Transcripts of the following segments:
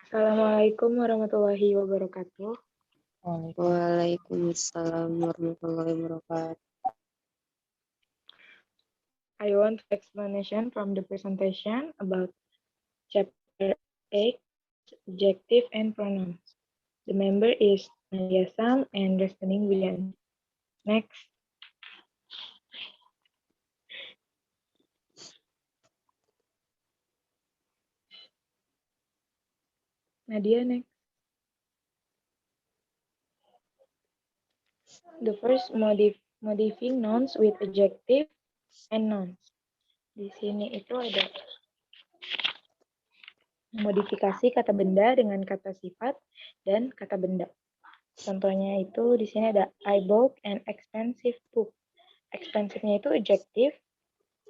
Assalamualaikum warahmatullahi wabarakatuh. Waalaikumsalam warahmatullahi wabarakatuh. I want explanation from the presentation about chapter 8, adjective and pronouns. The member is Nadia Sam and Destiny William. Next. Nadia, next. The first modifying nouns with adjective and nouns. Di sini itu ada modifikasi kata benda dengan kata sifat dan kata benda. Contohnya itu di sini ada I bought an expensive book. Expensive-nya itu adjective.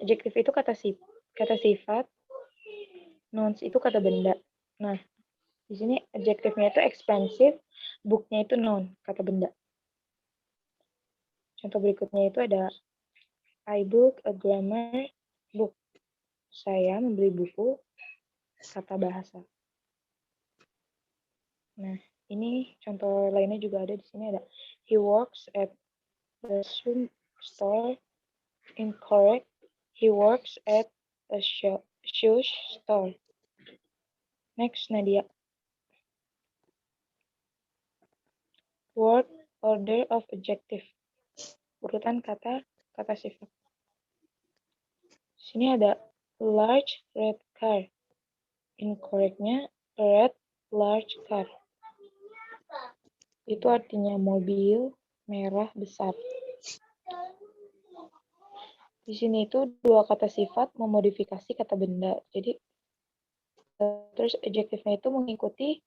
Adjective itu kata sifat. Nouns itu kata benda. Nah, di sini adjective-nya itu expensive, book-nya itu noun, kata benda. Contoh berikutnya itu ada I book a grammar book. Saya membeli buku kata bahasa. Nah, ini contoh lainnya juga ada di sini ada he works at the shoe store. Incorrect. He works at a shoe store. Next, Nadia. Word order of adjective. Urutan kata sifat. Sini ada large red car. Incorrectnya red large car. Itu artinya mobil merah besar. Di sini itu dua kata sifat memodifikasi kata benda. Jadi terus adjective-nya itu mengikuti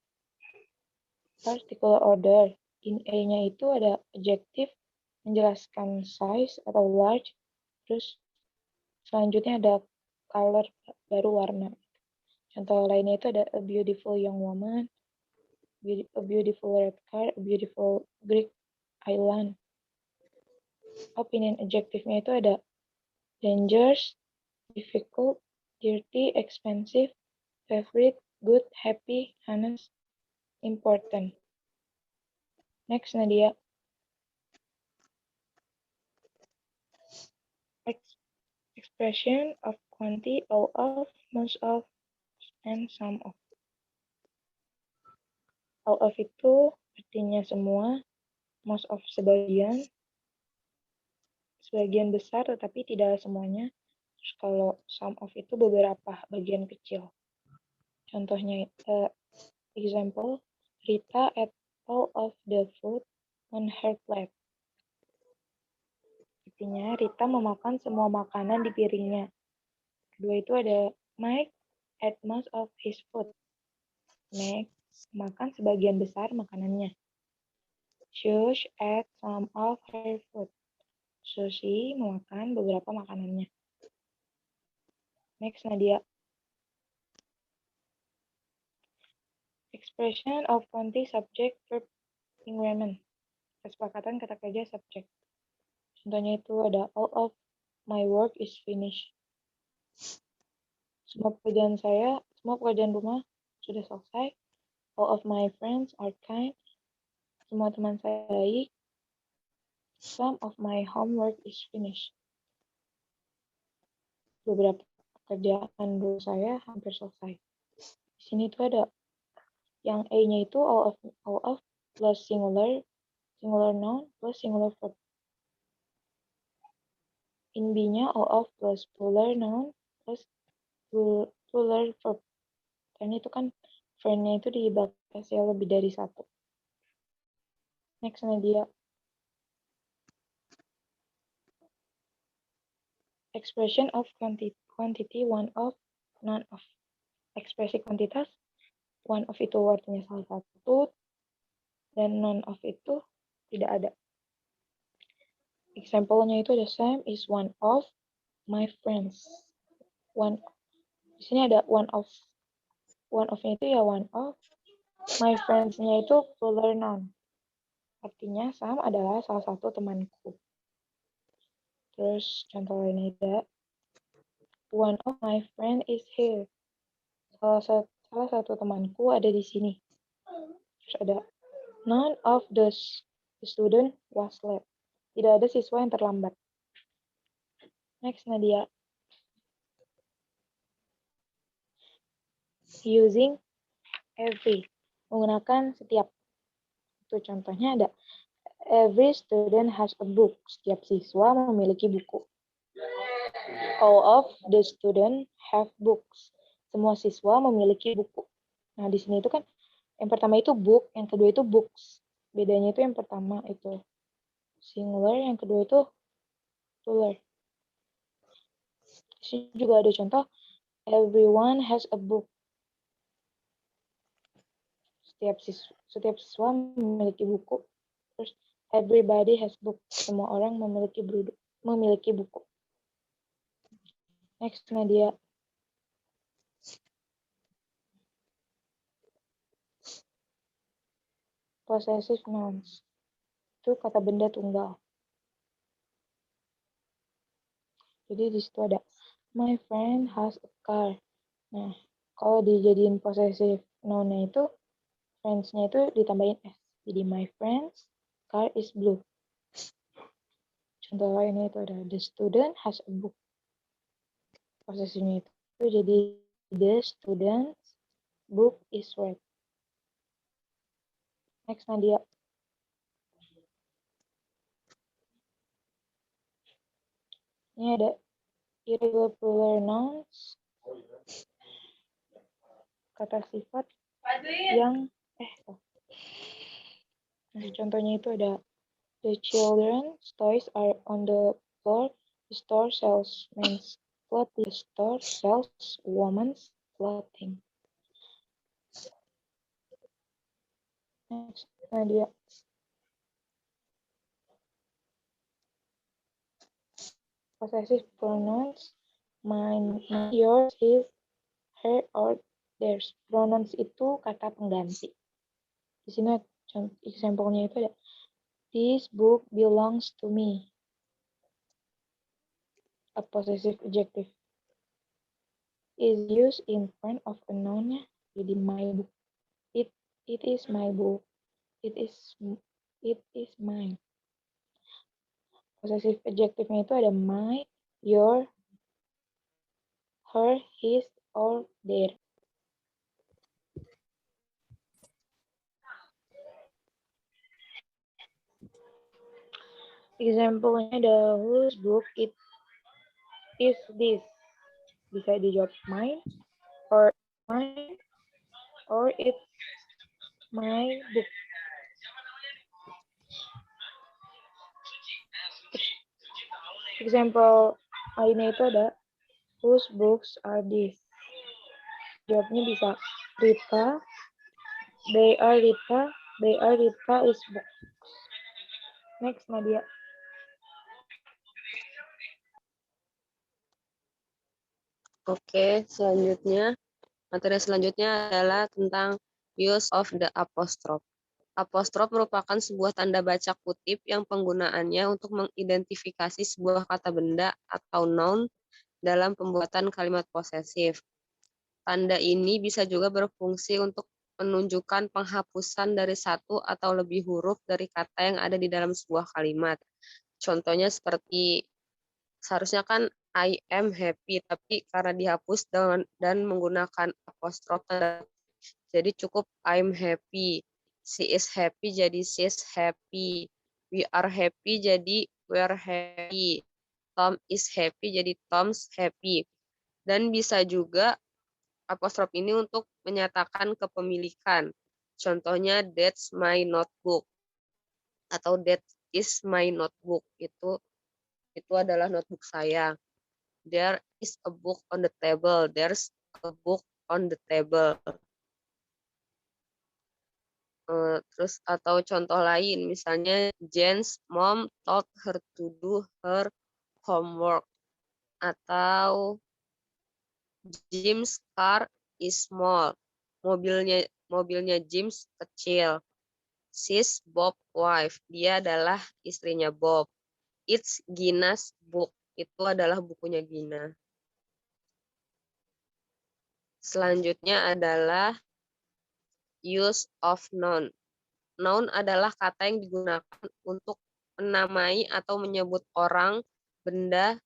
particular order. In A-nya itu ada adjective menjelaskan size atau large. Terus selanjutnya ada color, baru warna. Contoh lainnya itu ada a beautiful young woman, a beautiful red car, a beautiful Greek island. Opinion adjective-nya itu ada dangerous, difficult, dirty, expensive, favorite, good, happy, honest, important. Next, Nadia. Expression of quantity, all of, most of, and some of. All of itu artinya semua, most of sebagian besar tetapi tidak semuanya. Terus kalau some of itu beberapa bagian kecil. Contohnya, example, Rita ate all of the food on her plate. Artinya Rita memakan semua makanan di piringnya. Kedua itu ada Mike ate most of his food. Mike makan sebagian besar makanannya. Shush ate some of her food. Sushi memakan beberapa makanannya. Next, Nadia. Expression of quantity, subject, verb, environment. Kesepakatan kata kerja subjek. Contohnya itu ada all of my work is finished. Semua pekerjaan rumah sudah selesai. All of my friends are kind. Semua teman saya baik. Some of my homework is finished. Beberapa pekerjaan rumah saya hampir selesai. Di sini tuh ada yang A-nya itu all of plus singular noun plus singular verb. In B-nya all of plus plural noun plus plural verb. Karena itu kan verb-nya itu dibatasi lebih dari satu. Next, Nadia. Expression of quantity, one of, none of. Ekspresi kuantitas, one of itu artinya salah satu, dan none of itu tidak ada. Example-nya itu ada Sam is one of my friends. Di sini ada one of. One of-nya itu ya one of. My friends-nya itu plural noun. Artinya Sam adalah salah satu temanku. Terus contoh lainnya ada one of my friend is here. Salah salah satu temanku ada di sini. Terus ada, none of the student was late. Tidak ada siswa yang terlambat. Next, Nadia. Using every. Menggunakan setiap. Itu contohnya ada, every student has a book. Setiap siswa memiliki buku. All of the students have books. Semua siswa memiliki buku. Nah, di sini itu kan yang pertama itu book, yang kedua itu books. Bedanya itu yang pertama itu singular, yang kedua itu plural. Di sini juga ada contoh, everyone has a book. Setiap siswa memiliki buku. Terus everybody has book. Semua orang memiliki buku. Next, Nadia. Possessive nouns. Itu kata benda tunggal. Jadi di situ ada my friend has a car. Nah, kalau dijadiin possessive noun-nya itu, friends-nya itu ditambahin s. Jadi my friend's car is blue. Contoh lainnya itu ada the student has a book. Possessive-nya itu jadi the student's book is red. Next, Nadia. Ini ada irregular nouns. Kata sifat yang Nah, contohnya itu ada the children's toys are on the floor. The store sells men's clothing. The store sells women's clothing. Next, Nadia. Possessive pronouns. Mine, yours, his, her, or theirs. Pronouns itu kata pengganti. Di sini example-nya itu ada this book belongs to me. A possessive adjective is used in front of a noun. Jadi my book. It is my book. It is mine. Possessive adjective-nya itu ada my, your, her, his, or their. Example-nya ada whose book it is this. Bisa dijawab mine, or it's my book. Example lainnya itu ada whose books are these. Jawabnya bisa Rita, they are Rita's books. Next, Nadia. Oke, selanjutnya, materi selanjutnya adalah tentang use of the apostrophe. Apostrof merupakan sebuah tanda baca kutip yang penggunaannya untuk mengidentifikasi sebuah kata benda atau noun dalam pembuatan kalimat posesif. Tanda ini bisa juga berfungsi untuk menunjukkan penghapusan dari satu atau lebih huruf dari kata yang ada di dalam sebuah kalimat. Contohnya seperti seharusnya kan I am happy, tapi karena dihapus dan menggunakan apostrof tanda, jadi cukup I'm happy. She is happy jadi she's happy. We are happy jadi we're happy. Tom is happy jadi Tom's happy. Dan bisa juga apostrof ini untuk menyatakan kepemilikan. Contohnya that's my notebook atau that is my notebook. Itu adalah notebook saya. There is a book on the table. There's a book on the table. Terus atau contoh lain, misalnya Jen's mom told her to do her homework. Atau Jim's car is small. Mobilnya James kecil. She's Bob's wife. Dia adalah istrinya Bob. It's Gina's book. Itu adalah bukunya Gina. Selanjutnya adalah use of noun. Noun adalah kata yang digunakan untuk menamai atau menyebut orang, benda,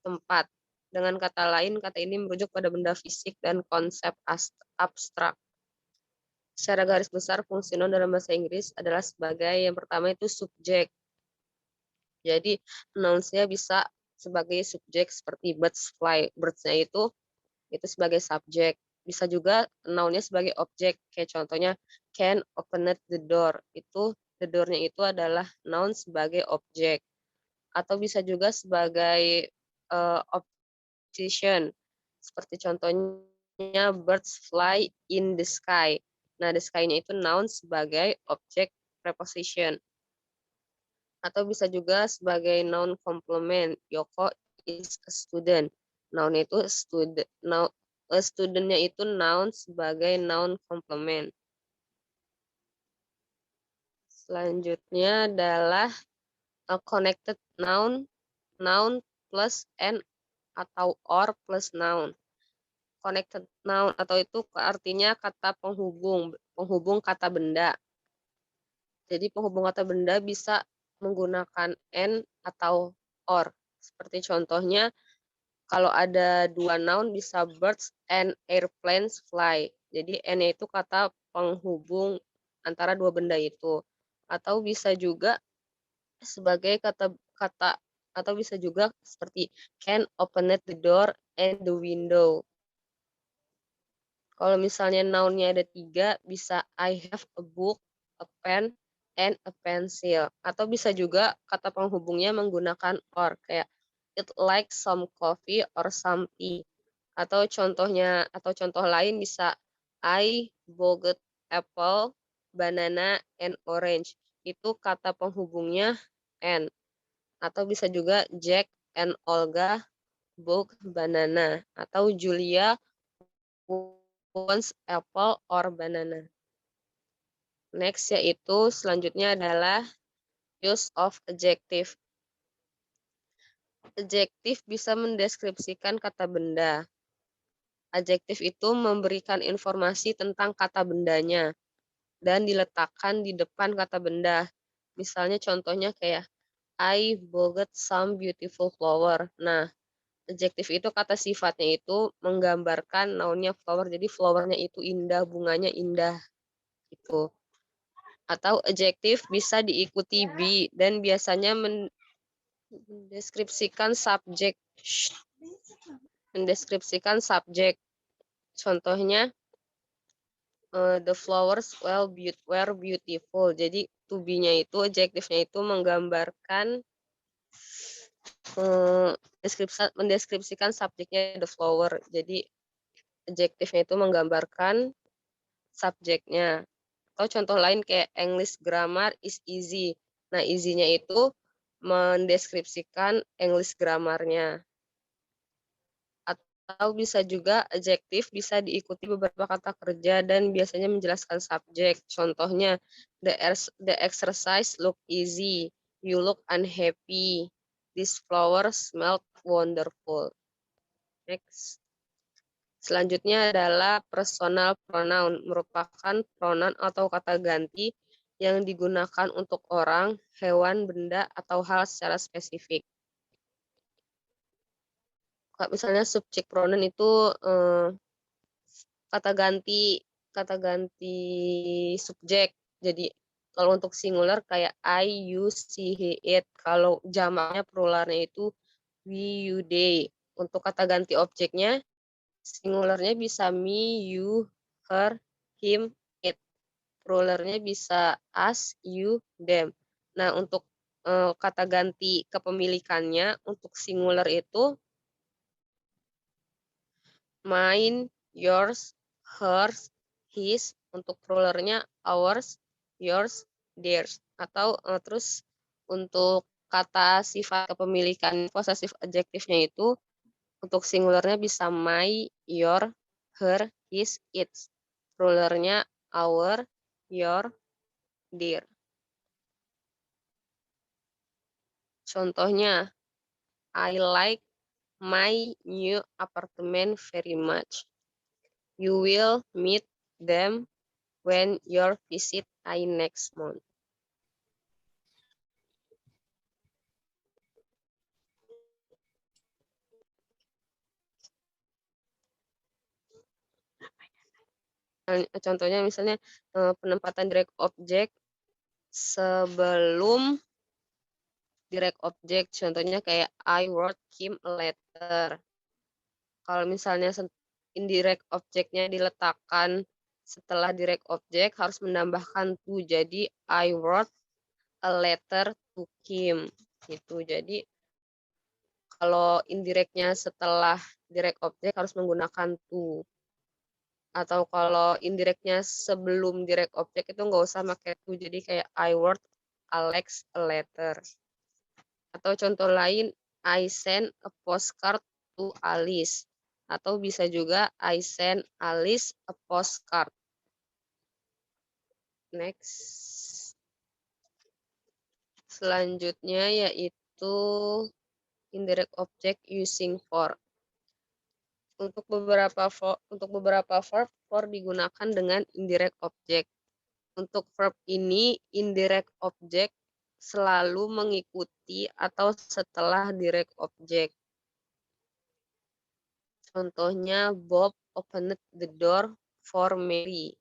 tempat. Dengan kata lain, kata ini merujuk pada benda fisik dan konsep abstrak. Secara garis besar, fungsi noun dalam bahasa Inggris adalah sebagai yang pertama itu subjek. Jadi, nouns-nya bisa sebagai subjek seperti birds fly. Birds-nya itu sebagai subjek. Bisa juga noun-nya sebagai objek. Kayak contohnya, can open the door. Itu the door-nya itu adalah noun sebagai objek. Atau bisa juga sebagai opposition. Seperti contohnya birds fly in the sky. Nah, the sky-nya itu noun sebagai objek preposition. Atau bisa juga sebagai noun complement. Yoko is a student. Noun itu student. Student-nya itu noun sebagai noun complement. Selanjutnya adalah a connected noun, noun plus n atau or plus noun. Connected noun atau itu artinya kata penghubung kata benda. Jadi penghubung kata benda bisa menggunakan n atau or. Seperti contohnya, kalau ada dua noun bisa birds and airplanes fly. Jadi n itu kata penghubung antara dua benda itu. Atau bisa juga sebagai kata atau bisa juga seperti can open the door and the window. Kalau misalnya noun-nya ada 3, bisa I have a book, a pen, and a pencil. Atau bisa juga kata penghubungnya menggunakan or, kayak it like some coffee or some tea. Atau contoh lain bisa I bought apple, banana, and orange. Itu kata penghubungnya and. Atau bisa juga Jack and Olga bought banana. Atau Julia wants apple or banana. Next yaitu selanjutnya adalah use of adjective. Adjektif bisa mendeskripsikan kata benda. Adjektif itu memberikan informasi tentang kata bendanya dan diletakkan di depan kata benda. Misalnya contohnya kayak I bought some beautiful flower. Nah, adjektif itu kata sifatnya itu menggambarkan nounnya flower. Jadi flowernya itu indah, bunganya indah. Gitu. Atau adjektif bisa diikuti be dan biasanya mendeskripsikan subjek. Mendeskripsikan subjek. Contohnya the flowers were beautiful. Jadi to be-nya itu adjektifnya itu menggambarkan mendeskripsikan subjeknya the flower. Jadi adjektifnya itu menggambarkan subjeknya. Atau contoh lain kayak English grammar is easy. Nah, easy-nya itu mendeskripsikan English grammar-nya. Atau bisa juga adjektif bisa diikuti beberapa kata kerja dan biasanya menjelaskan subjek. Contohnya, the exercise look easy, you look unhappy, this flower smelled wonderful. Next. Selanjutnya adalah personal pronoun, merupakan pronoun atau kata ganti yang digunakan untuk orang, hewan, benda, atau hal secara spesifik. Misalnya subjek pronoun itu kata ganti subjek. Jadi kalau untuk singular kayak I, you, she, he, it. Kalau jamaknya pluralnya itu we, you, they. Untuk kata ganti objeknya singularnya bisa me, you, her, him, it. Pluralnya bisa us, you, them. Nah, untuk kata ganti kepemilikannya untuk singular itu mine, yours, hers, his. Untuk pluralnya ours, yours, theirs. Atau terus untuk kata sifat kepemilikan possessive adjektifnya itu untuk singularnya bisa my, your, her, his, its. Pluralnya our, your, their. Contohnya, I like my new apartment very much. You will meet them when your visit I next month. Contohnya misalnya penempatan direct object sebelum direct object. Contohnya kayak I wrote him a letter. Kalau misalnya indirect object-nya diletakkan setelah direct object harus menambahkan to. Jadi I wrote a letter to him. Gitu. Jadi kalau indirectnya setelah direct object harus menggunakan to. Atau kalau indirectnya sebelum direct object itu nggak usah pakai to. Jadi kayak I wrote Alex a letter. Atau contoh lain, I send a postcard to Alice. Atau bisa juga I send Alice a postcard. Next. Selanjutnya yaitu indirect object using for. Untuk beberapa verb, for digunakan dengan indirect object. Untuk verb ini, indirect object selalu mengikuti atau setelah direct object. Contohnya, Bob opened the door for Mary.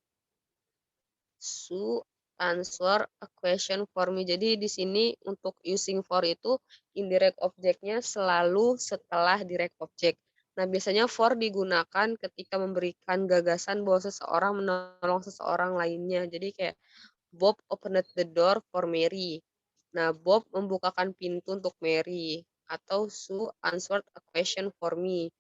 Sue answer a question for me. Jadi di sini untuk using for itu indirect object-nya selalu setelah direct object. Nah, biasanya for digunakan ketika memberikan gagasan bahwa seseorang menolong seseorang lainnya. Jadi kayak Bob opened the door for Mary. Nah, Bob membukakan pintu untuk Mary. Atau Sue answered a question for me.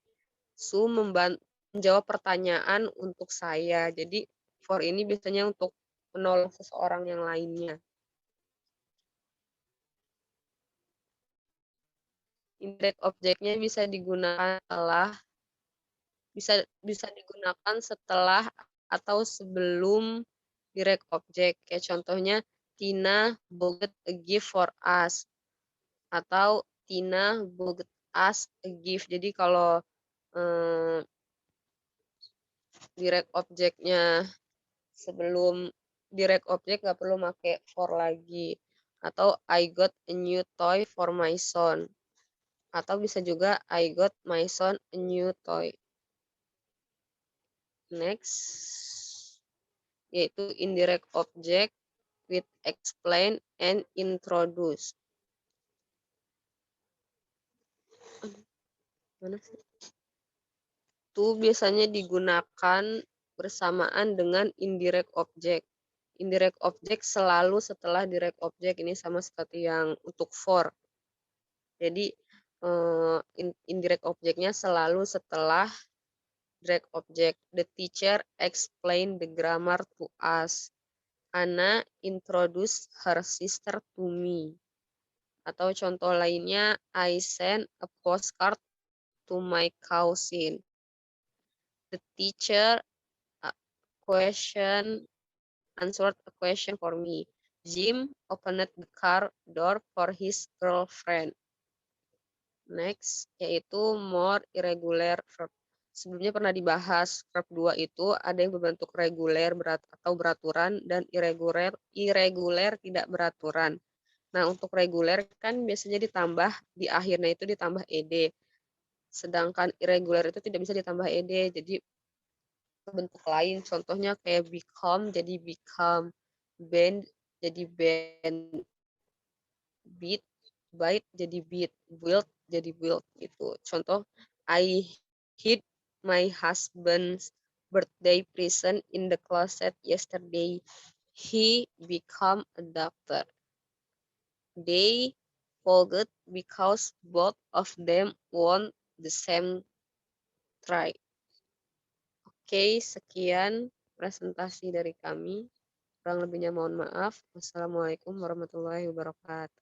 Sue menjawab pertanyaan untuk saya. Jadi for ini biasanya untuk menolong seseorang yang lainnya. Indirect object-nya bisa digunakan setelah atau sebelum direct object. Kayak contohnya Tina bought a gift for us atau Tina bought us a gift. Jadi kalau direct object-nya sebelum direct object nggak perlu pakai for lagi. Atau I got a new toy for my son. Atau bisa juga I got my son a new toy. Next, yaitu indirect object with explain and introduce. Mana sih? Itu biasanya digunakan bersamaan dengan indirect object. Indirect object selalu setelah direct object, ini sama seperti yang untuk for. Jadi indirect object-nya selalu setelah direct object. The teacher explained the grammar to us. Anna introduced her sister to me. Atau contoh lainnya, I sent a postcard to my cousin. The teacher answered a question for me. Jim opened the car door for his girlfriend. Next, yaitu more irregular verb. Sebelumnya pernah dibahas, verb 2 itu ada yang berbentuk reguler atau beraturan dan irregular tidak beraturan. Nah, untuk reguler kan biasanya ditambah, di akhirnya itu ditambah ed. Sedangkan irregular itu tidak bisa ditambah ed, jadi bentuk lain. Contohnya kayak become jadi become, bend jadi bend, beat bite jadi beat, build jadi build gitu. Contoh, I hid my husband's birthday present in the closet yesterday. He become a doctor. They forgot because both of them won the same try. Oke, sekian presentasi dari kami. Kurang lebihnya mohon maaf. Wassalamualaikum warahmatullahi wabarakatuh.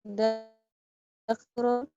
Dakron